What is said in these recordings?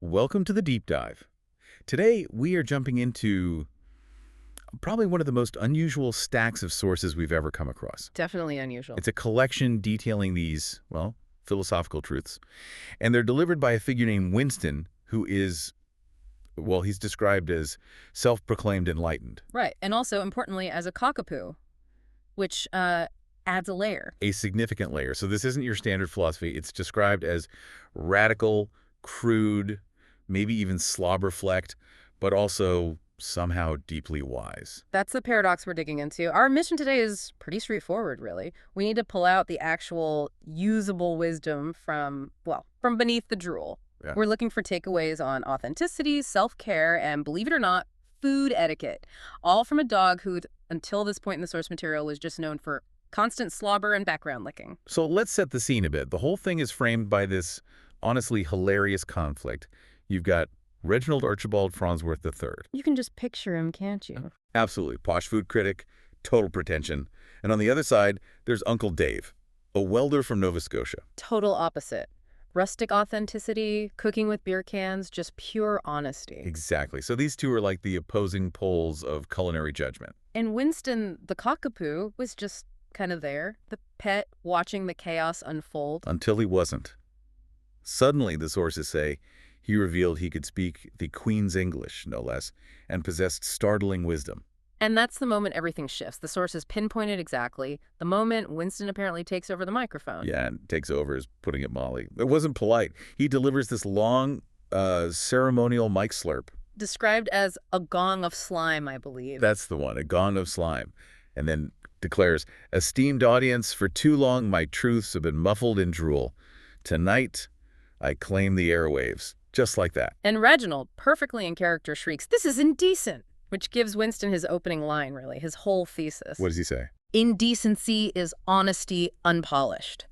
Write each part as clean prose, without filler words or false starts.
Welcome to the deep dive. Today, we are jumping into probably one of the most unusual stacks of sources we've ever come across. Definitely unusual. It's a collection detailing these, well, philosophical truths. And they're delivered by a figure named Winston, who is, well, he's described as self-proclaimed enlightened. Right. And also, importantly, as a cockapoo, which adds a layer. A significant layer. So this isn't your standard philosophy. It's described as radical, crude, maybe even slobberflecked, but also somehow deeply wise. That's the paradox we're digging into. Our mission today is pretty straightforward, really. We need to pull out the actual usable wisdom from beneath the drool. Yeah. We're looking for takeaways on authenticity, self-care, and believe it or not, food etiquette. All from a dog who, until this point in the source material, was just known for constant slobber and background licking. So let's set the scene a bit. The whole thing is framed by this honestly hilarious conflict. You've got Reginald Archibald Farnsworth III. You can just picture him, can't you? Absolutely. Posh food critic, total pretension. And on the other side, there's Uncle Dave, a welder from Nova Scotia. Total opposite. Rustic authenticity, cooking with beer cans, just pure honesty. Exactly. So these two are like the opposing poles of culinary judgment. And Winston, the cockapoo, was just kind of there, the pet watching the chaos unfold. Until he wasn't. Suddenly, the sources say, he revealed he could speak the Queen's English, no less, and possessed startling wisdom. And that's the moment everything shifts. The sources pinpointed exactly the moment Winston apparently takes over the microphone. Yeah, and takes over is putting it mildly. It wasn't polite. He delivers this long, ceremonial mic slurp. Described as a gong of slime, I believe. That's the one, a gong of slime. And then declares, esteemed audience, for too long my truths have been muffled in drool. Tonight, I claim the airwaves. Just like that. And Reginald, perfectly in character, shrieks, "This is indecent!" Which gives Winston his opening line, really, his whole thesis. What does he say? Indecency is honesty unpolished.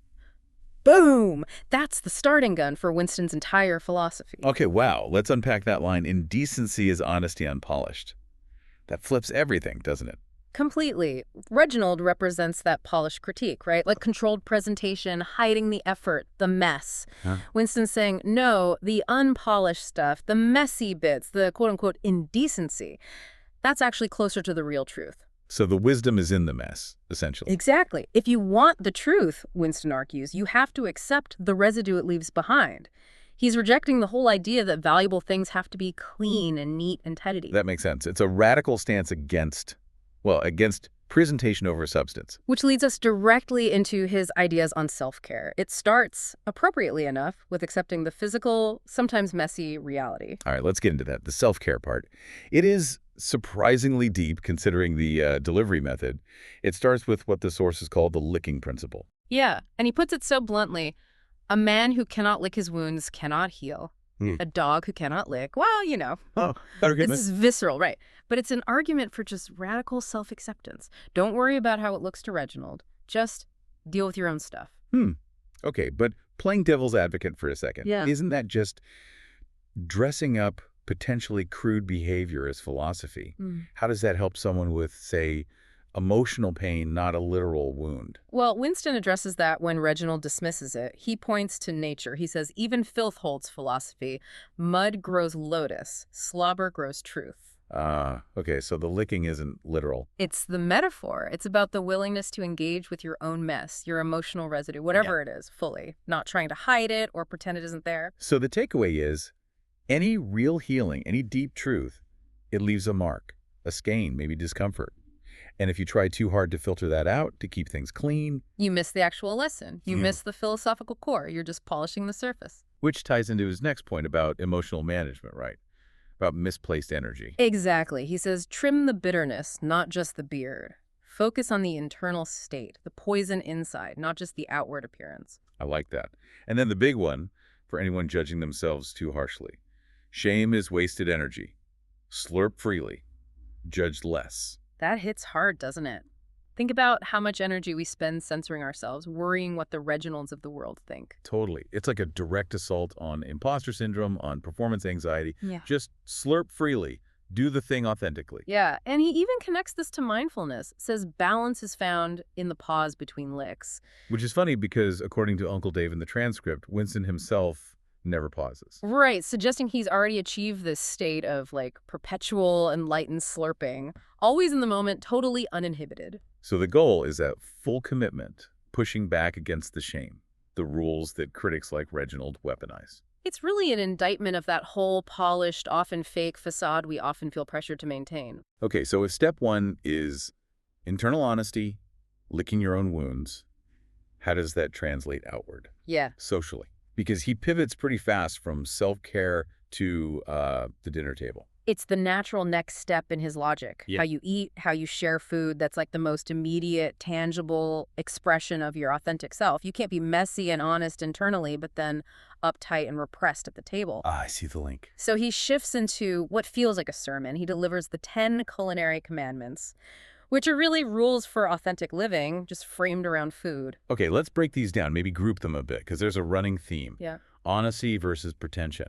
Boom! That's the starting gun for Winston's entire philosophy. Okay, wow. Let's unpack that line. Indecency is honesty unpolished. That flips everything, doesn't it? Completely. Reginald represents that polished critique, right? Like controlled presentation, hiding the effort, the mess. Huh? Winston's saying, no, the unpolished stuff, the messy bits, the quote-unquote indecency, that's actually closer to the real truth. So the wisdom is in the mess, essentially. Exactly. If you want the truth, Winston argues, you have to accept the residue it leaves behind. He's rejecting the whole idea that valuable things have to be clean and neat and tidy. That makes sense. It's a radical stance against presentation over substance. Which leads us directly into his ideas on self-care. It starts, appropriately enough, with accepting the physical, sometimes messy reality. All right, let's get into that, the self-care part. It is surprisingly deep considering the delivery method. It starts with what the sources call the licking principle. Yeah, and he puts it so bluntly, a man who cannot lick his wounds cannot heal. A dog who cannot lick, well, you know. Oh, argument. This is visceral, right? But it's an argument for just radical self-acceptance. Don't worry about how it looks to Reginald. Just deal with your own stuff. Okay, but playing devil's advocate for a second, isn't that just dressing up potentially crude behavior as philosophy? How does that help someone with, say, emotional pain, not a literal wound? Well, Winston addresses that when Reginald dismisses it. He points to nature. He says, even filth holds philosophy. Mud grows lotus. Slobber grows truth. Okay, so the licking isn't literal. It's the metaphor. It's about the willingness to engage with your own mess, your emotional residue, whatever it is, fully. Not trying to hide it or pretend it isn't there. So the takeaway is, any real healing, any deep truth, it leaves a mark, a skein, maybe discomfort. And if you try too hard to filter that out, to keep things clean, you miss the actual lesson. You miss the philosophical core. You're just polishing the surface. Which ties into his next point about emotional management, right? About misplaced energy. Exactly. He says, trim the bitterness, not just the beard. Focus on the internal state, the poison inside, not just the outward appearance. I like that. And then the big one, for anyone judging themselves too harshly. Shame is wasted energy. Slurp freely. Judge less. That hits hard, doesn't it? Think about how much energy we spend censoring ourselves, worrying what the Reginalds of the world think. Totally. It's like a direct assault on imposter syndrome, on performance anxiety. Yeah. Just slurp freely. Do the thing authentically. Yeah, and he even connects this to mindfulness. Says balance is found in the pause between licks. Which is funny because, according to Uncle Dave in the transcript, Winston himself never pauses. Right, suggesting he's already achieved this state of, like, perpetual enlightened slurping, always in the moment, totally uninhibited. So the goal is that full commitment, pushing back against the shame, the rules that critics like Reginald weaponize. It's really an indictment of that whole polished, often fake facade we often feel pressured to maintain. Okay, so if step one is internal honesty, licking your own wounds, how does that translate outward? Yeah. Socially. Because he pivots pretty fast from self-care to the dinner table. It's the natural next step in his logic. Yeah. How you eat, how you share food, that's like the most immediate, tangible expression of your authentic self. You can't be messy and honest internally, but then uptight and repressed at the table. Ah, I see the link. So he shifts into what feels like a sermon. He delivers the 10 Culinary Commandments, which are really rules for authentic living, just framed around food. Okay, let's break these down, maybe group them a bit, because there's a running theme. Yeah. Honesty versus pretension.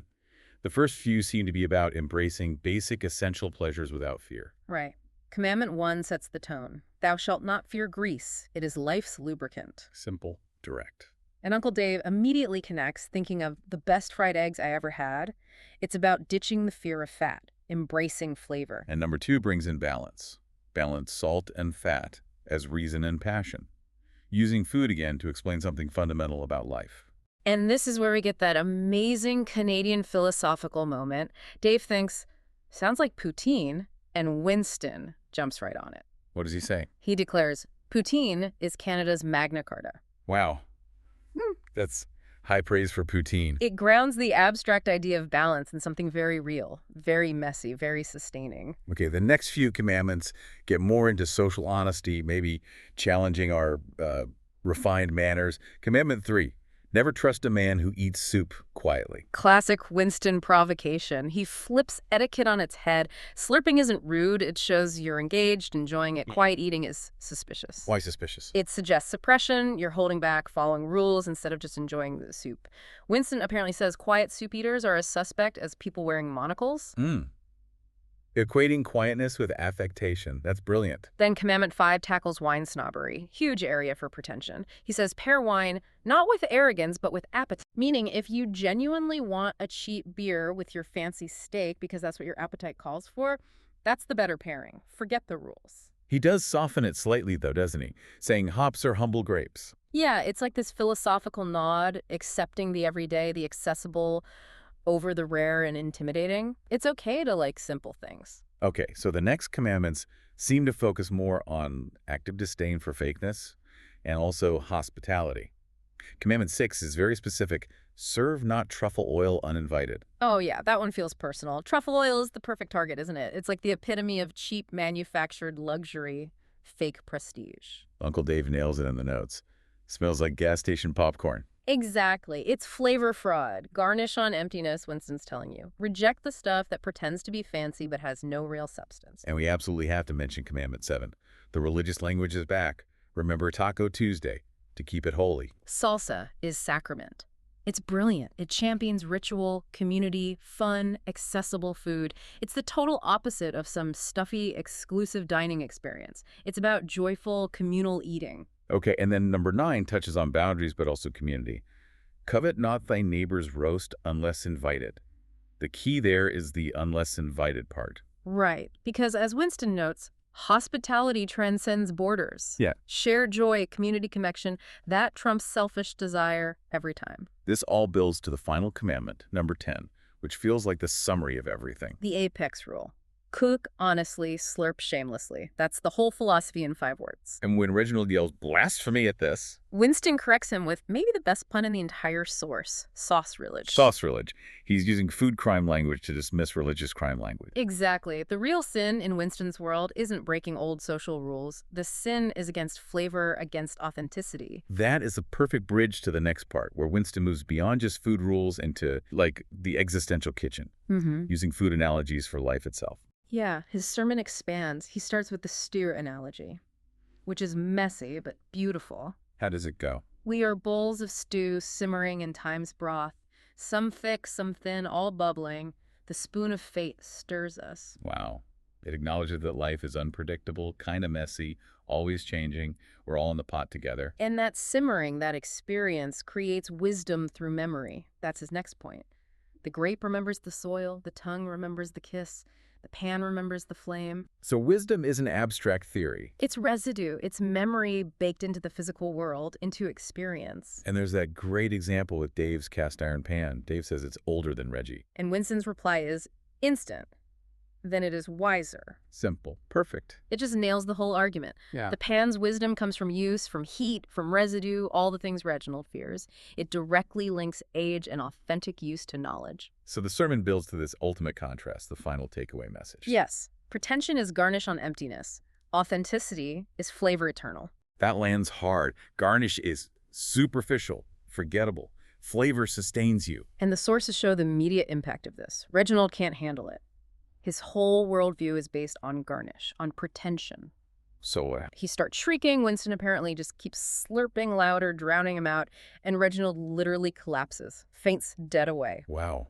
The first few seem to be about embracing basic essential pleasures without fear. Right. Commandment 1 sets the tone. Thou shalt not fear grease. It is life's lubricant. Simple, direct. And Uncle Dave immediately connects, thinking of the best fried eggs I ever had. It's about ditching the fear of fat, embracing flavor. And number 2 brings in balance. Balance salt and fat as reason and passion. Using food again to explain something fundamental about life. And this is where we get that amazing Canadian philosophical moment. Dave thinks, sounds like poutine, and Winston jumps right on it. What does he say? He declares, poutine is Canada's Magna Carta. Wow. That's high praise for poutine. It grounds the abstract idea of balance in something very real, very messy, very sustaining. Okay, the next few commandments get more into social honesty, maybe challenging our refined manners. Commandment 3, never trust a man who eats soup quietly. Classic Winston provocation. He flips etiquette on its head. Slurping isn't rude. It shows you're engaged, enjoying it. Quiet eating is suspicious. Why suspicious? It suggests suppression. You're holding back, following rules instead of just enjoying the soup. Winston apparently says quiet soup eaters are as suspect as people wearing monocles. Equating quietness with affectation. That's brilliant. Then Commandment 5 tackles wine snobbery, huge area for pretension. He says pair wine not with arrogance, but with appetite. Meaning if you genuinely want a cheap beer with your fancy steak because that's what your appetite calls for, that's the better pairing. Forget the rules. He does soften it slightly, though, doesn't he? Saying hops are humble grapes. Yeah, it's like this philosophical nod, accepting the everyday, the accessible, over the rare and intimidating. It's okay to like simple things. Okay, so the next commandments seem to focus more on active disdain for fakeness and also hospitality. Commandment 6 is very specific. Serve not truffle oil uninvited. Oh yeah, that one feels personal. Truffle oil is the perfect target, isn't it? It's like the epitome of cheap manufactured luxury, fake prestige. Uncle Dave nails it in the notes. Smells like gas station popcorn. Exactly. It's flavor fraud. Garnish on emptiness, Winston's telling you. Reject the stuff that pretends to be fancy but has no real substance. And we absolutely have to mention Commandment 7. The religious language is back. Remember Taco Tuesday to keep it holy. Salsa is sacrament. It's brilliant. It champions ritual, community, fun, accessible food. It's the total opposite of some stuffy, exclusive dining experience. It's about joyful, communal eating. Okay, and then number 9 touches on boundaries but also community. Covet not thy neighbor's roast unless invited. The key there is the unless invited part. Right, because as Winston notes, hospitality transcends borders. Yeah. Shared joy, community connection, that trumps selfish desire every time. This all builds to the final commandment, number 10, which feels like the summary of everything. The apex rule. Cook honestly, slurp shamelessly. That's the whole philosophy in 5 words. And when Reginald yells blasphemy at this, Winston corrects him with maybe the best pun in the entire source, saucerilage. saucerilage. He's using food crime language to dismiss religious crime language. Exactly. The real sin in Winston's world isn't breaking old social rules. The sin is against flavor, against authenticity. That is a perfect bridge to the next part, where Winston moves beyond just food rules into, like, the existential kitchen, using food analogies for life itself. Yeah, his sermon expands. He starts with the steer analogy, which is messy but beautiful. How does it go? We are bowls of stew simmering in time's broth, some thick, some thin, all bubbling. The spoon of fate stirs us. Wow. It acknowledges that life is unpredictable, kind of messy, always changing. We're all in the pot together. And that simmering, that experience, creates wisdom through memory. That's his next point. The grape remembers the soil, the tongue remembers the kiss, the pan remembers the flame. So wisdom is an abstract theory. It's residue. It's memory baked into the physical world, into experience. And there's that great example with Dave's cast iron pan. Dave says it's older than Reggie. And Winston's reply is instant. Then it is wiser. Simple. Perfect. It just nails the whole argument. Yeah. The pan's wisdom comes from use, from heat, from residue, all the things Reginald fears. It directly links age and authentic use to knowledge. So the sermon builds to this ultimate contrast, the final takeaway message. Yes. Pretension is garnish on emptiness. Authenticity is flavor eternal. That lands hard. Garnish is superficial, forgettable. Flavor sustains you. And the sources show the immediate impact of this. Reginald can't handle it. His whole worldview is based on garnish, on pretension. So, He starts shrieking. Winston apparently just keeps slurping louder, drowning him out, and Reginald literally collapses, faints dead away. wow.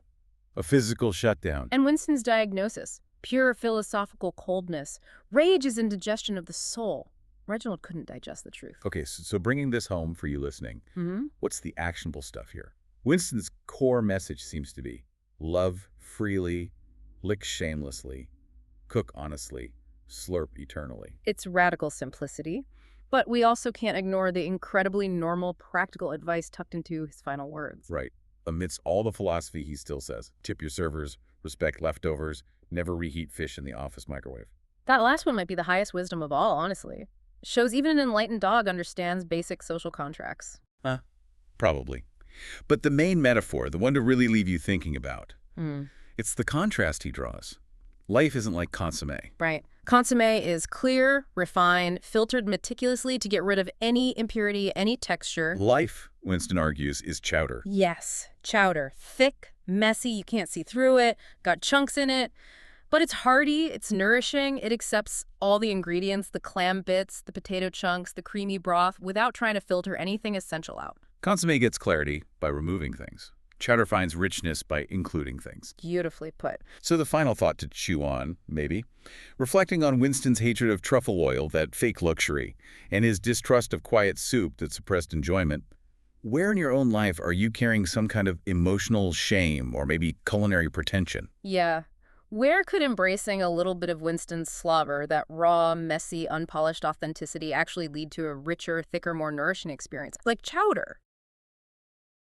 A physical shutdown. And Winston's diagnosis, pure philosophical coldness. Rage is indigestion of the soul. Reginald couldn't digest the truth. Okay, so bringing this home for you listening, Mm-hmm. what's the actionable stuff here? Winston's core message seems to be love freely, lick shamelessly, cook honestly, slurp eternally. It's radical simplicity, but we also can't ignore the incredibly normal, practical advice tucked into his final words. Right. Amidst all the philosophy, he still says, tip your servers, respect leftovers, never reheat fish in the office microwave. That last one might be the highest wisdom of all, honestly. Shows even an enlightened dog understands basic social contracts. Probably. But the main metaphor, the one to really leave you thinking about, it's the contrast he draws. Life isn't like consommé. Right. Consommé is clear, refined, filtered meticulously to get rid of any impurity, any texture. Life, Winston argues, is chowder. Yes, chowder. Thick, messy, you can't see through it, got chunks in it. But it's hearty, it's nourishing, it accepts all the ingredients, the clam bits, the potato chunks, the creamy broth, without trying to filter anything essential out. Consommé gets clarity by removing things. Chowder finds richness by including things. Beautifully put. So the final thought to chew on, maybe, reflecting on Winston's hatred of truffle oil, that fake luxury, and his distrust of quiet soup that suppressed enjoyment, where in your own life are you carrying some kind of emotional shame or maybe culinary pretension? Yeah. Where could embracing a little bit of Winston's slobber, that raw, messy, unpolished authenticity, actually lead to a richer, thicker, more nourishing experience? Like chowder.